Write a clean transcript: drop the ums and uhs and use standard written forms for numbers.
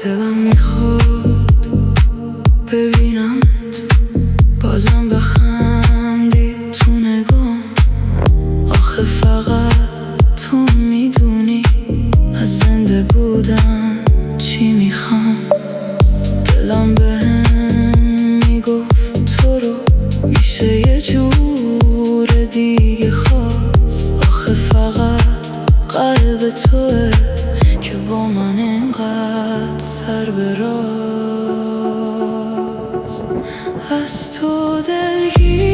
دلم میخواد ببینمت بازم بخندی تو نگام. آخه فقط تو میدونی از زنده بودن چی میخوام. دلم بهم میگفت تو رو میشه یه جور دیگه خواست. آخه فقط قلب توه که با من اینقدر سر به راست. از تو دلگیر